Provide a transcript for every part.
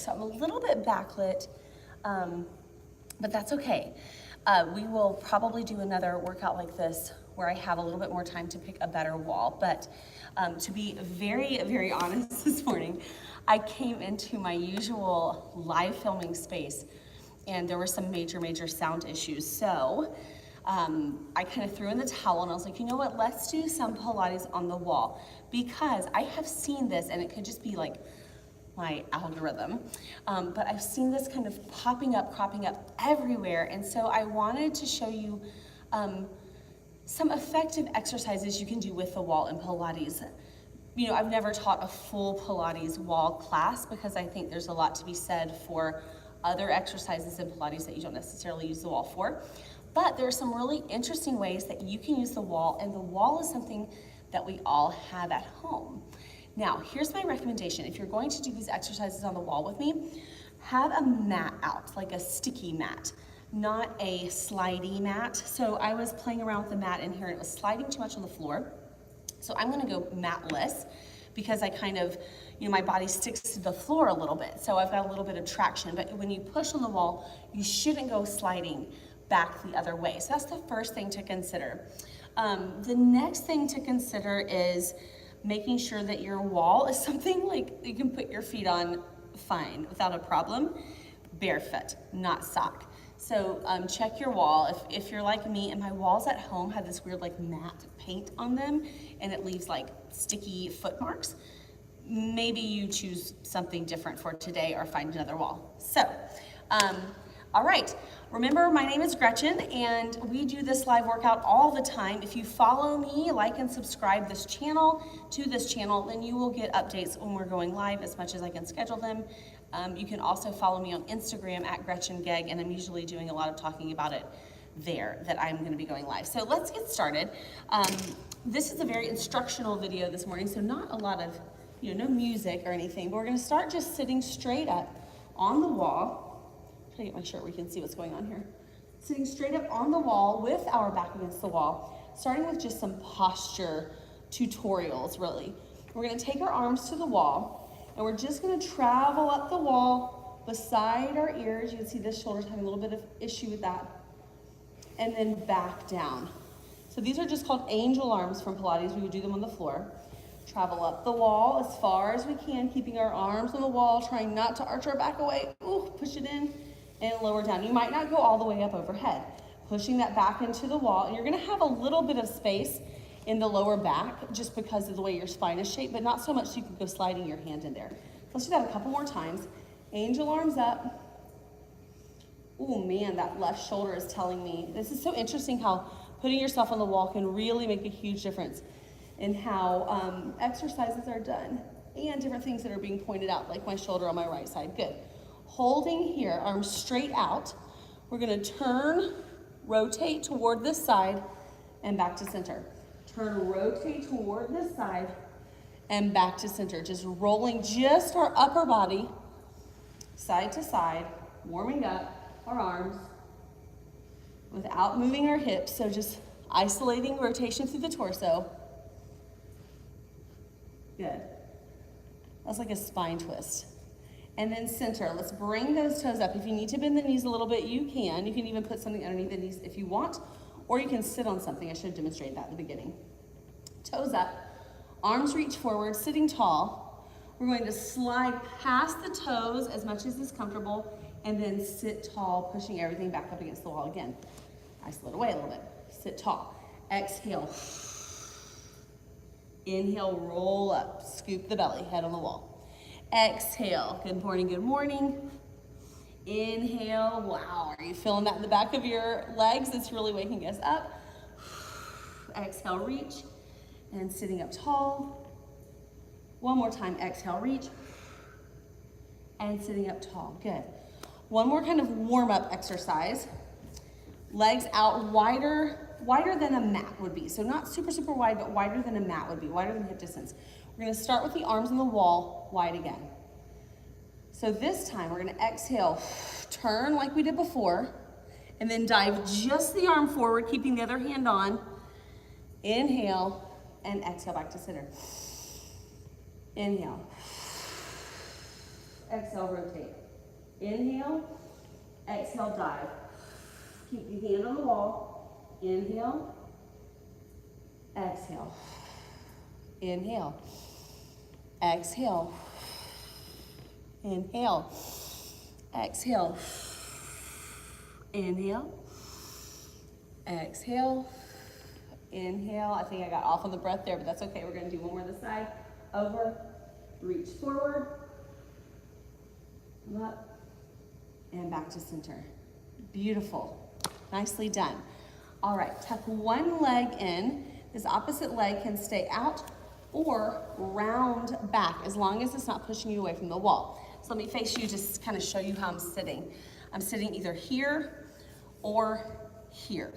So I'm a little bit backlit, but that's okay. We will probably do another workout like this where I have a little bit more time to pick a better wall. But to be very, very honest this morning, I came into my usual live filming space and there were some major sound issues. So I kind of threw in the towel and I was like, you know what, let's do some Pilates on the wall, because I have seen this, and it could just be like my algorithm, but I've seen this kind of popping up, cropping up everywhere. And so I wanted to show you some effective exercises you can do with the wall in Pilates. You know, I've never taught a full Pilates wall class because I think there's a lot to be said for other exercises in Pilates that you don't necessarily use the wall for. But there are some really interesting ways that you can use the wall, and the wall is something that we all have at home. Now, here's my recommendation. If you're going to do these exercises on the wall with me, have a mat out, like a sticky mat, not a slidey mat. So I was playing around with the mat in here and it was sliding too much on the floor. So I'm gonna go matless because I kind of, you know, my body sticks to the floor a little bit. So I've got a little bit of traction, but when you push on the wall, you shouldn't go sliding back the other way. So that's the first thing to consider. The next thing to consider is making sure that your wall is something like you can put your feet on fine without a problem, barefoot, not sock. So check your wall. If you're like me and my walls at home have this weird like matte paint on them and it leaves like sticky foot marks, maybe you choose something different for today or find another wall. So, all right, remember my name is Gretchen and we do this live workout all the time. If you follow me, like and subscribe to this channel, then you will get updates when we're going live as much as I can schedule them. You can also follow me on Instagram at GretchenGeg, and I'm usually doing a lot of talking about it there that I'm gonna be going live. So let's get started. This is a very instructional video this morning, so not a lot of, you know, no music or anything, but we're gonna start just sitting straight up on the wall. Try to get my shirt where you can see what's going on here. Sitting straight up on the wall with our back against the wall, starting with just some posture tutorials, really. We're gonna take our arms to the wall, and we're just gonna travel up the wall beside our ears. You can see this shoulder's having a little bit of issue with that. And then back down. So these are just called angel arms from Pilates. We would do them on the floor. Travel up the wall as far as we can, keeping our arms on the wall, trying not to arch our back away. Ooh, push it in and lower down. You might not go all the way up overhead. Pushing that back into the wall, and you're gonna have a little bit of space in the lower back just because of the way your spine is shaped, but not so much so you can go sliding your hand in there. Let's do that a couple more times. Angel arms up. Oh man, that left shoulder is telling me. This is so interesting how putting yourself on the wall can really make a huge difference in how exercises are done and different things that are being pointed out, like my shoulder on my right side. Good. Holding here, arms straight out. We're gonna turn, rotate toward this side and back to center. Turn, rotate toward this side and back to center. Just rolling just our upper body side to side, warming up our arms without moving our hips. So just isolating rotation through the torso. Good. That's like a spine twist. And then center. Let's bring those toes up. If you need to bend the knees a little bit, you can. You can even put something underneath the knees if you want, or you can sit on something. I should have demonstrated that at the beginning. Toes up, arms reach forward, sitting tall. We're going to slide past the toes as much as is comfortable, and then sit tall, pushing everything back up against the wall again. Isolate away a little bit. Sit tall. Exhale. Inhale, roll up, scoop the belly, head on the wall. Exhale, good morning, good morning. Inhale, wow, are you feeling that in the back of your legs? It's really waking us up. Exhale, reach, and sitting up tall. One more time, exhale, reach, and sitting up tall, good. One more kind of warm-up exercise. Legs out wider than a mat would be. So not super wide, but wider than a mat would be, wider than hip distance. We're gonna start with the arms on the wall, wide again. So this time we're gonna exhale, turn like we did before, and then dive just the arm forward, keeping the other hand on. Inhale, and exhale back to center. Inhale. exhale, rotate. Inhale, exhale, dive. Keep the hand on the wall. Inhale, exhale. Inhale, exhale. Inhale, exhale. Inhale, exhale. Inhale. I think I got off on the breath there, but that's okay. We're going to do one more this side. Over, reach forward, up, and back to center. Beautiful. Nicely done. All right, tuck one leg in. This opposite leg can stay out or round back as long as it's not pushing you away from the wall. So let me face you, just kind of show you how I'm sitting. I'm sitting either here or here.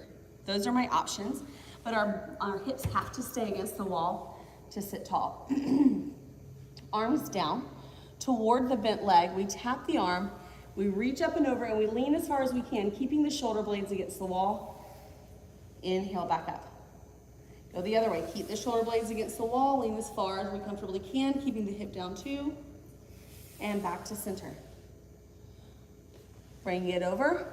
Those are my options, but our hips have to stay against the wall to sit tall. Arms down toward the bent leg. We tap the arm, we reach up and over, and we lean as far as we can, keeping the shoulder blades against the wall. Inhale, back up. Go the other way. Keep the shoulder blades against the wall, lean as far as we comfortably can, keeping the hip down too, and back to center. Bring it over,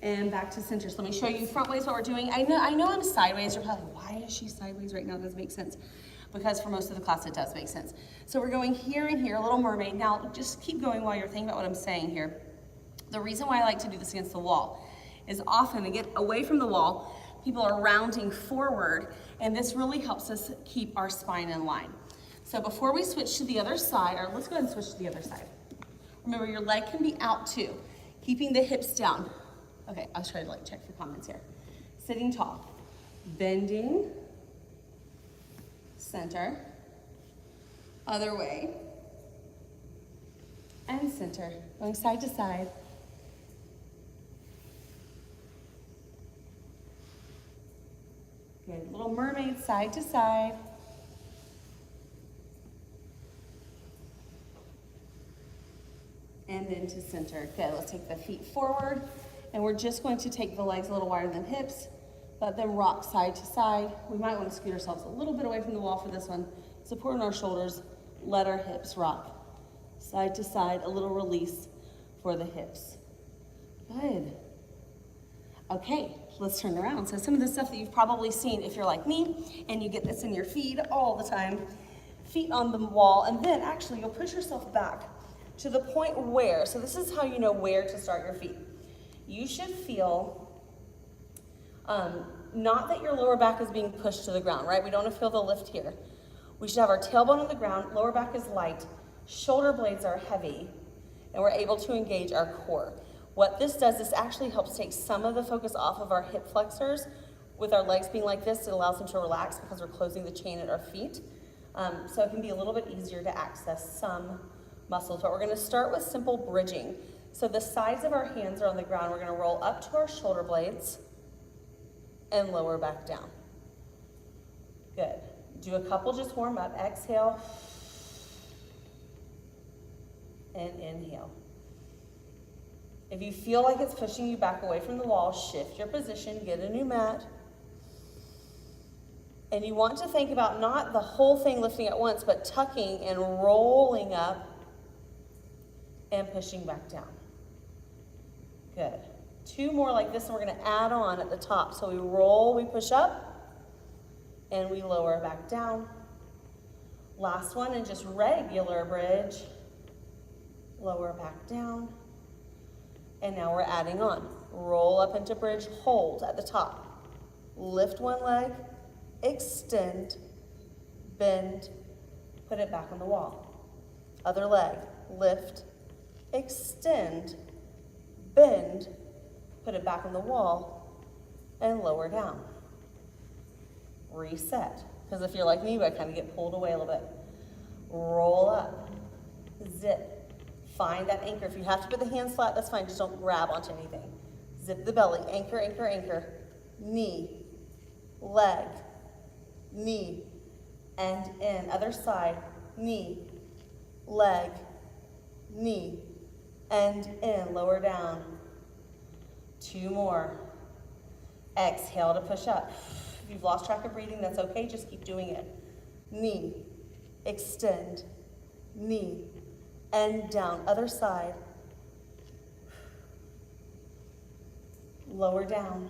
and back to center. So let me show you front ways what we're doing. I know I'm sideways. You're probably, why is she sideways right now? It doesn't make sense. Because for most of the class it does make sense. So we're going here and here, a little mermaid. Now just keep going while you're thinking about what I'm saying here. The reason why I like to do this against the wall is often to get away from the wall, people are rounding forward, and this really helps us keep our spine in line. So before we switch to the other side, or let's go ahead and switch to the other side. Remember, your leg can be out too, keeping the hips down. Okay, I'll try to check for comments here. Sitting tall, bending, center, other way, and center, going side to side. Good, little mermaid, side to side. And then to center. Good, let's take the feet forward, and we're just going to take the legs a little wider than hips, let them rock side to side. We might want to scoot ourselves a little bit away from the wall for this one. Supporting our shoulders, let our hips rock. Side to side, a little release for the hips. Good. Okay, let's turn around. So some of the stuff that you've probably seen if you're like me, and you get this in your feet all the time. Feet on the wall, and then actually you'll push yourself back to the point where, so this is how you know where to start your feet. You should feel not that your lower back is being pushed to the ground, right? We don't want to feel the lift here. We should have our tailbone on the ground, lower back is light, shoulder blades are heavy, and we're able to engage our core. What this does, this actually helps take some of the focus off of our hip flexors. With our legs being like this, it allows them to relax because we're closing the chain at our feet. So it can be a little bit easier to access some muscles, but we're gonna start with simple bridging. So the sides of our hands are on the ground. We're gonna roll up to our shoulder blades and lower back down. Good. Do a couple, just warm up. Exhale and inhale. If you feel like it's pushing you back away from the wall, shift your position, get a new mat. And you want to think about not the whole thing lifting at once, but tucking and rolling up and pushing back down. Good. Two more like this, and we're going to add on at the top. So we roll, we push up, and we lower back down. Last one, and just regular bridge. Lower back down. And now we're adding on. Roll up into bridge, hold at the top. Lift one leg, extend, bend, put it back on the wall. Other leg, lift, extend, bend, put it back on the wall, and lower down. Reset. Because if you're like me, I kind of get pulled away a little bit. Roll up, zip. Find that anchor. If you have to put the hands flat, that's fine. Just don't grab onto anything. Zip the belly. Anchor, anchor, anchor. Knee, leg, knee, and in. Other side. Knee, leg, knee, and in. Lower down. Two more. Exhale to push up. If you've lost track of breathing, that's okay. Just keep doing it. Knee, extend, knee, and down. Other side. Lower down.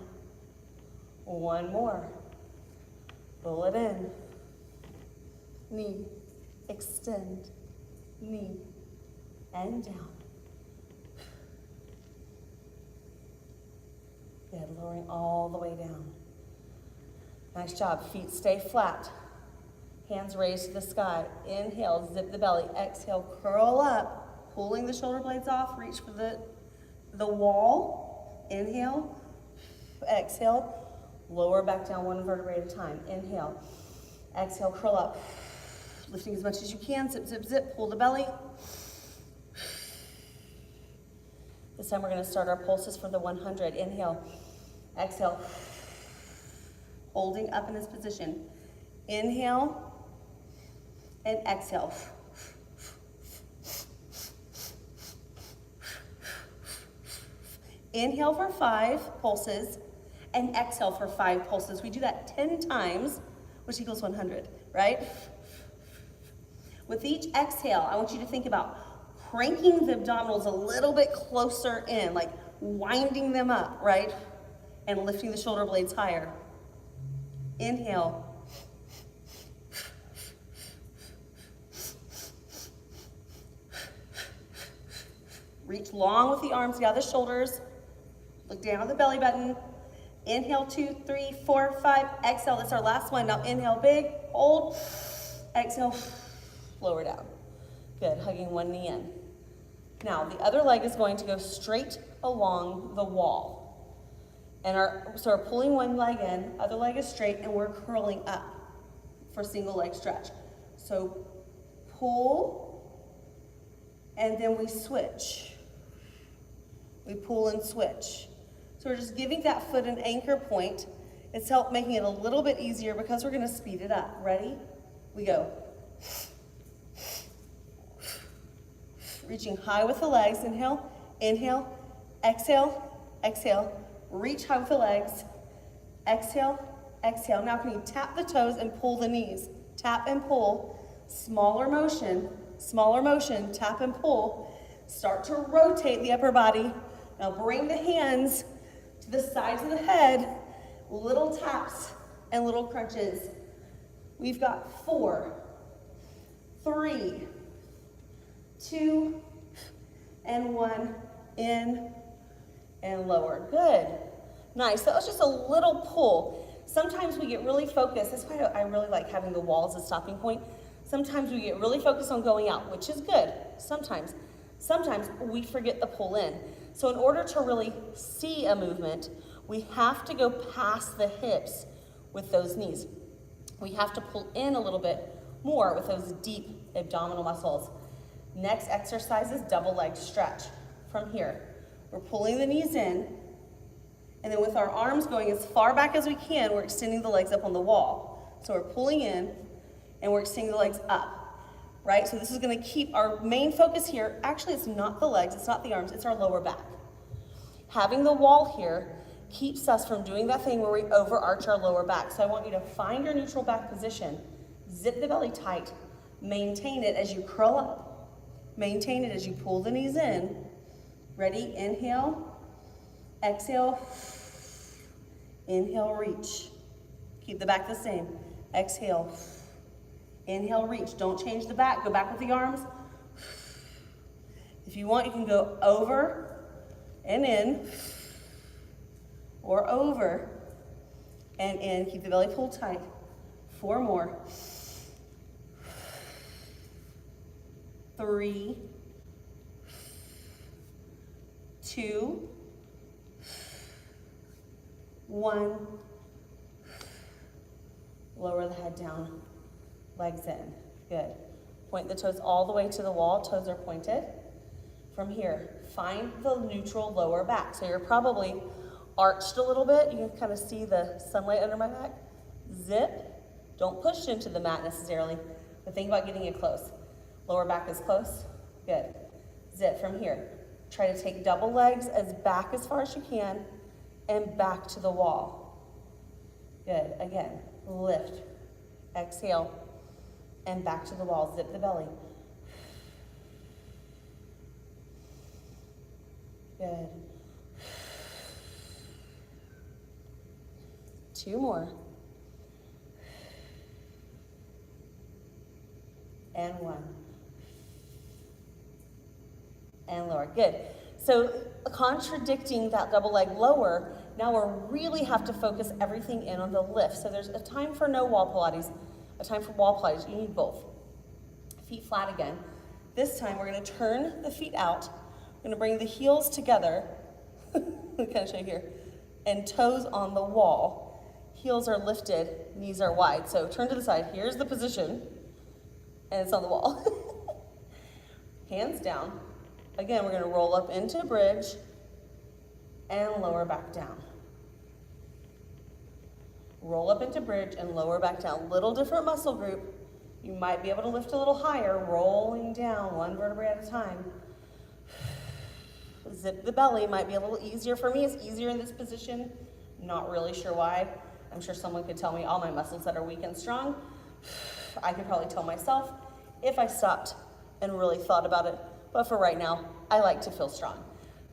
One more. Pull it in. Knee, extend, knee, and down. Good, lowering all the way down. Nice job. Feet stay flat. Hands raised to the sky. Inhale, zip the belly. Exhale, curl up, pulling the shoulder blades off. Reach for the wall. Inhale, exhale, lower back down one vertebrae at a time. Inhale, exhale, curl up. Lifting as much as you can. Zip, zip, zip. Pull the belly. This time we're going to start our pulses for the 100. Inhale, exhale. Holding up in this position. Inhale and exhale. Inhale for 5 pulses and exhale for 5 pulses. We do that 10 times, which equals 100, right? With each exhale, I want you to think about cranking the abdominals a little bit closer in, like winding them up, right? And lifting the shoulder blades higher. Inhale. Reach long with the arms, down the shoulders. Look down at the belly button. Inhale, 2, 3, 4, 5. Exhale, that's our last one. Now inhale big, hold. Exhale, lower down. Good, hugging one knee in. Now the other leg is going to go straight along the wall. And so we're pulling one leg in, other leg is straight, and we're curling up for single leg stretch. So pull, and then we switch. We pull and switch. So we're just giving that foot an anchor point. It's helped making it a little bit easier because we're gonna speed it up. Ready? We go. Reaching high with the legs. Inhale, inhale, exhale, exhale. Reach high with the legs. Exhale, exhale. Now can you tap the toes and pull the knees? Tap and pull. Smaller motion, tap and pull. Start to rotate the upper body. Now bring the hands to the sides of the head. Little taps and little crunches. We've got 4, 3, 2, and 1. In and lower. Good. Nice. That was just a little pull. Sometimes we get really focused. That's why I really like having the wall as a stopping point. Sometimes we get really focused on going out, which is good. Sometimes we forget the pull in. So in order to really see a movement, we have to go past the hips with those knees. We have to pull in a little bit more with those deep abdominal muscles. Next exercise is double leg stretch. From here, we're pulling the knees in, and then with our arms going as far back as we can, we're extending the legs up on the wall. So we're pulling in, and we're extending the legs up, right? So this is gonna keep our main focus here. Actually, it's not the legs, it's not the arms, it's our lower back. Having the wall here keeps us from doing that thing where we overarch our lower back. So I want you to find your neutral back position, zip the belly tight, maintain it as you curl up, maintain it as you pull the knees in. Ready? Inhale, exhale, inhale, reach. Keep the back the same. Exhale, inhale, reach. Don't change the back, go back with the arms. If you want, you can go over and in, or over and in. Keep the belly pulled tight. 4 more. 3, 2, 1. Lower the head down, legs in. Good. Point the toes all the way to the wall. Toes are pointed. From here, find the neutral lower back. So you're probably arched a little bit. You can kind of see the sunlight under my back. Zip. Don't push into the mat necessarily, but think about getting it close. Lower back is close. Good. Zip from here. Try to take double legs as back as far as you can and back to the wall. Good. Again, lift, exhale, and back to the wall. Zip the belly. Good. 2 more. And 1. And lower. Good. So contradicting that double leg lower, now we really have to focus everything in on the lift. So there's a time for no wall Pilates, a time for wall Pilates. You need both. Feet flat again. This time we're going to turn the feet out. We're going to bring the heels together. Let me kind of show you here. And toes on the wall. Heels are lifted, knees are wide. So turn to the side. Here's the position. And it's on the wall. Hands down. Again, we're going to roll up into bridge and lower back down. Roll up into bridge and lower back down. Little different muscle group. You might be able to lift a little higher, rolling down 1 vertebrae at a time. Zip the belly might be a little easier. For me, it's easier in this position. Not really sure why. I'm sure someone could tell me all my muscles that are weak and strong. I could probably tell myself if I stopped and really thought about it. But for right now, I like to feel strong.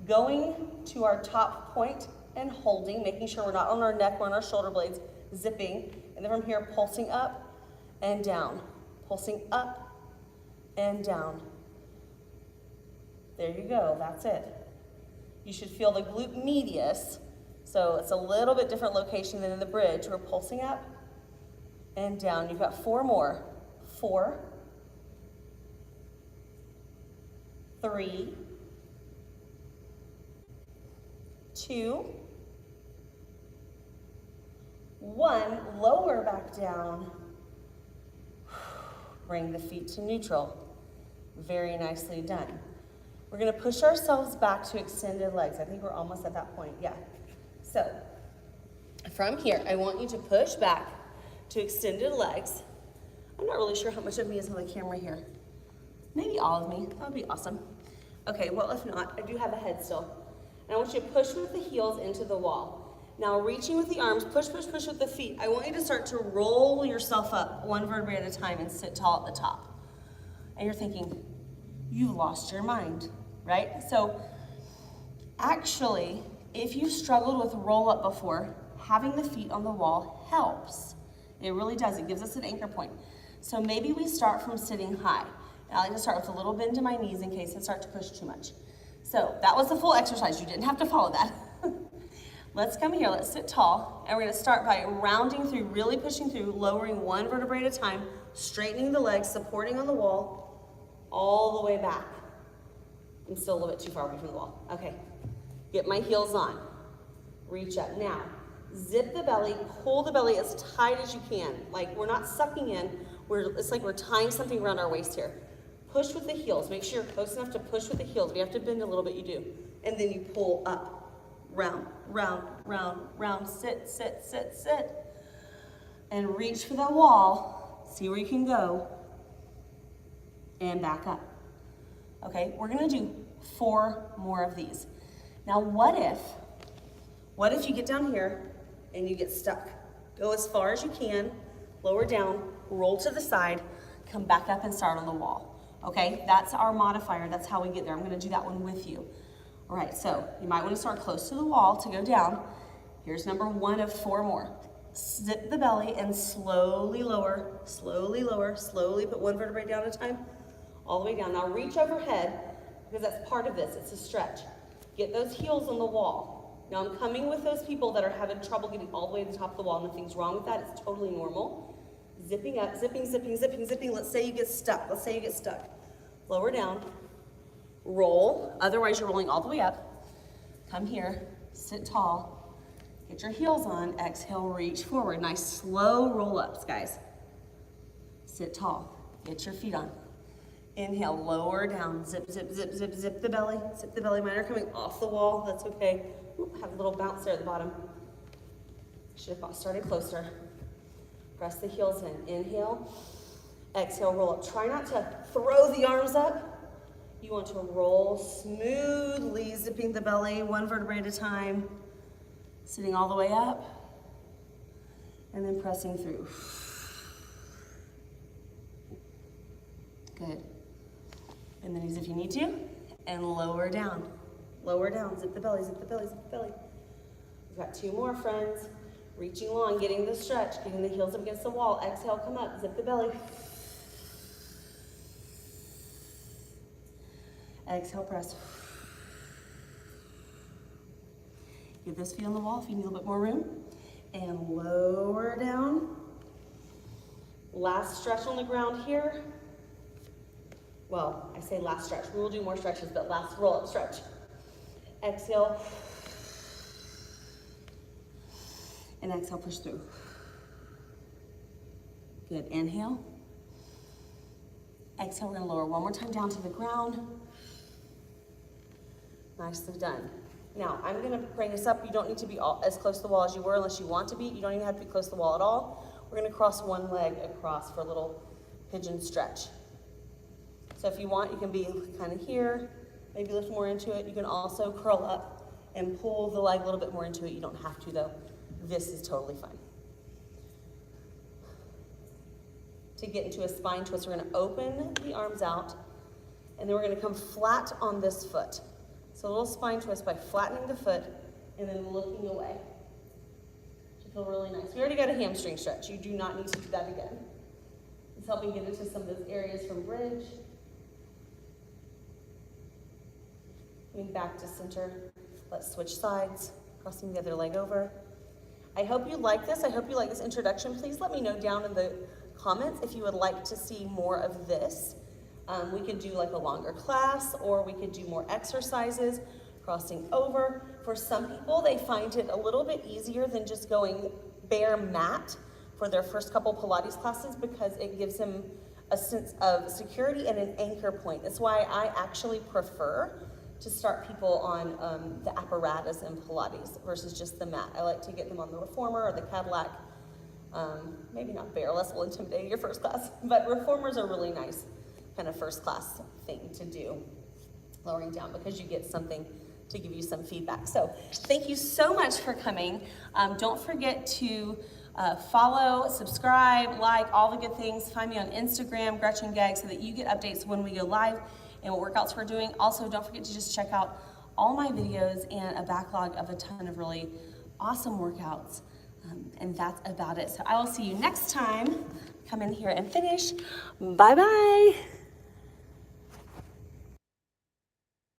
Going to our top point and holding, making sure we're not on our neck, we're on our shoulder blades, zipping. And then from here, pulsing up and down. Pulsing up and down. There you go, that's it. You should feel the glute medius. So it's a little bit different location than in the bridge. We're pulsing up and down. You've got 4 more. 4, 3, 2, 1. Lower back down. Bring the feet to neutral. Very nicely done. We're going to push ourselves back to extended legs. I think we're almost at that point. Yeah. So from here, I want you to push back to extended legs. I'm not really sure how much of me is on the camera here. Maybe all of me. That would be awesome. Okay, well, if not, I do have a head still. And I want you to push with the heels into the wall. Now, reaching with the arms, push, push, push with the feet. I want you to start to roll yourself up 1 vertebrae at a time and sit tall at the top. And you're thinking, you've lost your mind, right? So actually, if you struggled with roll up before, having the feet on the wall helps. It really does. It gives us an anchor point. So maybe we start from sitting high. And I like to start with a little bend to my knees in case I start to push too much. So that was the full exercise. You didn't have to follow that. Let's come here. Let's sit tall. And we're going to start by rounding through, really pushing through, lowering 1 vertebrae at a time, straightening the legs, supporting on the wall, all the way back. I'm still a little bit too far away from the wall. Okay. Get my heels on. Reach up. Now, zip the belly, pull the belly as tight as you can. Like we're not sucking in. It's like we're tying something around our waist here. Push with the heels. Make sure you're close enough to push with the heels. If you have to bend a little bit, you do. And then you pull up. Round, round, round, round. Sit, sit, sit, sit. And reach for the wall. See where you can go. And back up. Okay, we're going to do 4 more of these. Now, what if you get down here and you get stuck? Go as far as you can, lower down, roll to the side, come back up and start on the wall. Okay, that's our modifier. That's how we get there. I'm going to do that one with you. All right, so you might want to start close to the wall to go down. Here's number 1 of 4 more. Zip the belly and slowly lower, slowly lower, slowly put 1 vertebrae down at a time, all the way down. Now reach overhead because that's part of this. It's a stretch. Get those heels on the wall. Now I'm coming with those people that are having trouble getting all the way to the top of the wall. Nothing's wrong with that. It's totally normal. Zipping up, zipping, zipping, zipping, zipping. Let's say you get stuck. Let's say you get stuck. Lower down. Roll. Otherwise, you're rolling all the way up. Come here. Sit tall. Get your heels on. Exhale, reach forward. Nice slow roll-ups, guys. Sit tall. Get your feet on. Inhale, lower down. Zip, zip, zip, zip, zip the belly. Zip the belly. Mine are coming off the wall. That's okay. Oop, have a little bounce there at the bottom. Should have started closer. Press the heels in. Inhale. Exhale, roll up. Try not to throw the arms up. You want to roll smoothly, zipping the belly 1 vertebrae at a time. Sitting all the way up. And then pressing through. Good. And then as if you need to, and lower down. Lower down, zip the belly, zip the belly, zip the belly. We've got 2 more, friends. Reaching long, getting the stretch, getting the heels up against the wall. Exhale, come up, zip the belly. Exhale, press. Get this feet on the wall if you need a little bit more room. And lower down. Last stretch on the ground here. Well, I say last stretch. We will do more stretches, but last roll-up stretch. Exhale. And exhale, push through. Good, inhale. Exhale, we're gonna lower one more time down to the ground. Nicely done. Now, I'm gonna bring us up. You don't need to be as close to the wall as you were unless you want to be. You don't even have to be close to the wall at all. We're gonna cross one leg across for a little pigeon stretch. So if you want, you can be kind of here, maybe lift more into it. You can also curl up and pull the leg a little bit more into it. You don't have to though. This is totally fine. To get into a spine twist, we're gonna open the arms out, and then we're gonna come flat on this foot. So a little spine twist by flattening the foot and then looking away. Should feel really nice. We already got a hamstring stretch. You do not need to do that again. It's helping get into some of those areas from bridge. Coming back to center. Let's switch sides, crossing the other leg over. I hope you like this. I hope you like this introduction. Please let me know down in the comments if you would like to see more of this. We could do like a longer class, or we could do more exercises, crossing over. For some people, they find it a little bit easier than just going bare mat for their first couple Pilates classes, because it gives them a sense of security and an anchor point. That's why I actually prefer to start people on the apparatus in Pilates versus just the mat. I like to get them on the reformer or the Cadillac. Maybe not bare, less will intimidate your first class, but reformers are really nice kind of first class thing to do, lowering down, because you get something to give you some feedback. So thank you so much for coming. Don't forget to follow, subscribe, like, all the good things. Find me on Instagram, Gretchen Gegg, so that you get updates when we go live and what workouts we're doing. Also, don't forget to just check out all my videos and a backlog of a ton of really awesome workouts. And that's about it. So I will see you next time. Come in here and finish. Bye-bye.